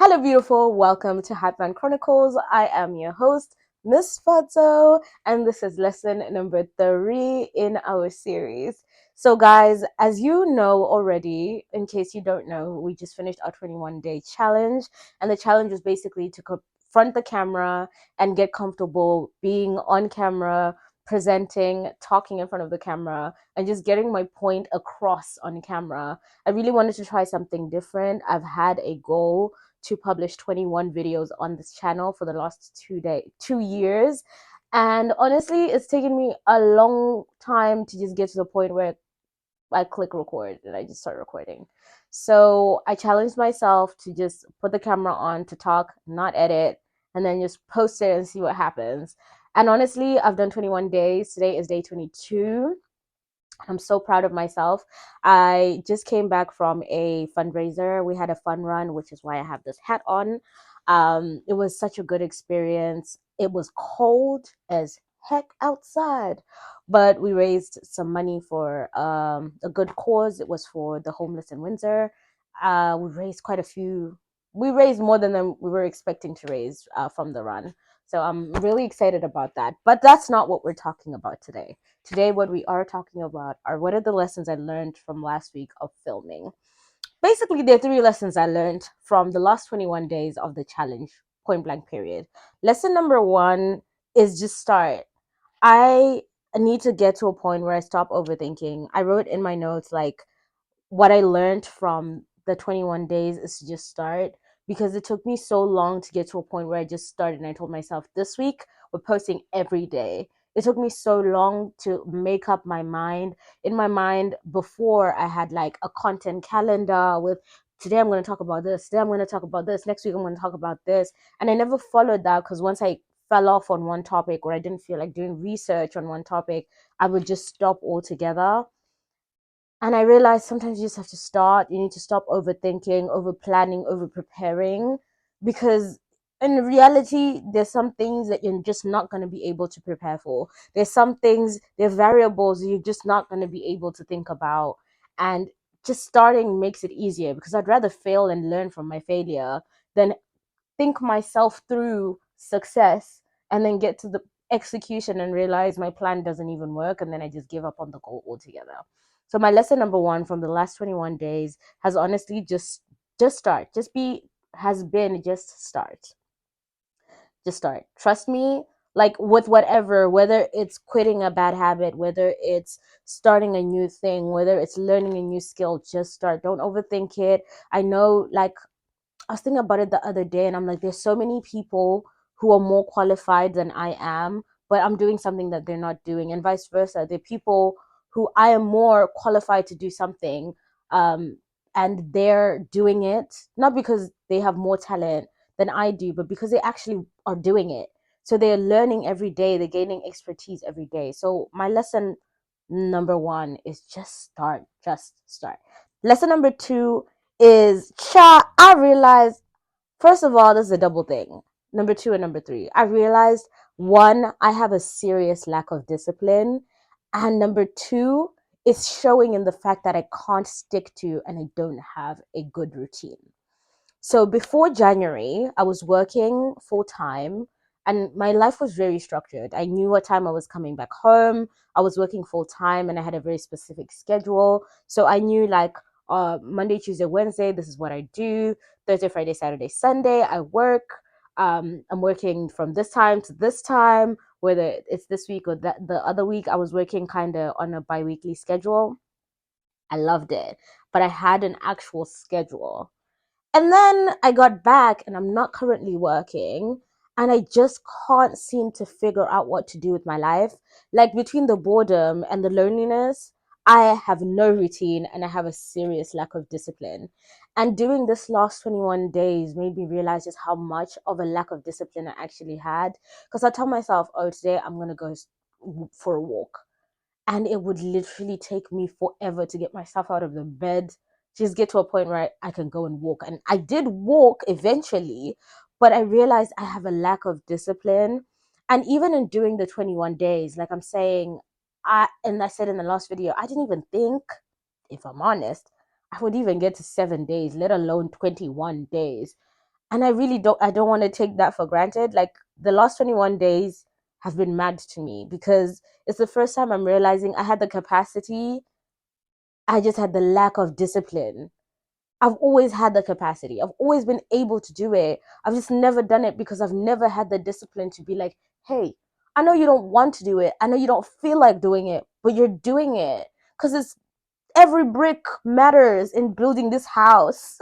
Hello, beautiful. Welcome to Hatman Chronicles. I am your host, Miss Fazzo, and this is lesson number 3 in our series. So, guys, as you know already, in case you don't know, we just finished our 21-day challenge, and the challenge was basically to confront the camera and get comfortable being on camera, presenting, talking in front of the camera, and just getting my point across on camera. I really wanted to try something different. I've had a goal to publish 21 videos on this channel for the last 2 years, and honestly it's taken me a long time to just get to the point where I click record and I just start recording. So I challenged myself to just put the camera on, to talk, not edit, and then just post it and see what happens. And honestly, I've done 21 days. Today is day 22. I'm so proud of myself. I just came back from a fundraiser. We had a fun run, which is why I have this hat on. It was such a good experience. It was cold as heck outside, but we raised some money for a good cause. It was for the homeless in Windsor. We raised quite a few. We raised more than we were expecting to raise from the run. So I'm really excited about that. But that's not what we're talking about today. Today, what we are talking about are what are the lessons I learned from last week of filming. Basically, there are 3 lessons I learned from the last 21 days of the challenge, point blank period. Lesson number 1 is just start. I need to get to a point where I stop overthinking. I wrote in my notes, like, what I learned from the 21 days is to just start, because it took me so long to get to a point where I just started and I told myself this week we're posting every day. It took me so long to make up my mind. In my mind, before, I had like a content calendar with today I'm going to talk about this, today I'm going to talk about this, next week I'm going to talk about this. And I never followed that because once I fell off on one topic or I didn't feel like doing research on one topic, I would just stop altogether. And I realized sometimes you just have to start. You need to stop overthinking, over planning, over preparing, because in reality, there's some things that you're just not going to be able to prepare for. There's some things, there are variables you're just not going to be able to think about. And just starting makes it easier, because I'd rather fail and learn from my failure than think myself through success and then get to the execution and realize my plan doesn't even work, and then I just give up on the goal altogether. So my lesson number 1 from the last 21 days has honestly just start. Just start. Just start. Trust me, like with whatever, whether it's quitting a bad habit, whether it's starting a new thing, whether it's learning a new skill, just start. Don't overthink it. I know, like, I was thinking about it the other day, and I'm like, there's so many people who are more qualified than I am, but I'm doing something that they're not doing, and vice versa. There are people who I am more qualified to do something, um, and they're doing it not because they have more talent than I do, but because they actually are doing it. So they're learning every day, they're gaining expertise every day. So my lesson number 1 is just start. Lesson number 2 is I realized, first of all, this is a double thing. Number 2 and number 3. I realized, 1, I have a serious lack of discipline. And number 2, it's showing in the fact that I can't stick to and I don't have a good routine. So before January, I was working full time and my life was very structured. I knew what time I was coming back home. I was working full time and I had a very specific schedule. So I knew, like, Monday, Tuesday, Wednesday, this is what I do. Thursday, Friday, Saturday, Sunday, I work. I'm working from this time to this time, whether it's this week or the other week. I was working kind of on a bi-weekly schedule. I loved it, but I had an actual schedule. And then I got back and I'm not currently working. And I just can't seem to figure out what to do with my life. Like, between the boredom and the loneliness, I have no routine and I have a serious lack of discipline. And doing this last 21 days made me realize just how much of a lack of discipline I actually had. Because I tell myself, oh, today I'm going to go for a walk, and it would literally take me forever to get myself out of the bed, just get to a point where I can go and walk. And I did walk eventually, but I realized I have a lack of discipline. And even in doing the 21 days, like I'm saying, I said in the last video, I didn't even think, if I'm honest, I would even get to 7 days, let alone 21 days. And I don't want to take that for granted. Like, the last 21 days have been mad to me because it's the first time I'm realizing I had the capacity. I just had the lack of discipline. I've always had the capacity. I've always been able to do it. I've just never done it because I've never had the discipline to be like, hey, I know you don't want to do it. I know you don't feel like doing it, but you're doing it because it's every brick matters in building this house.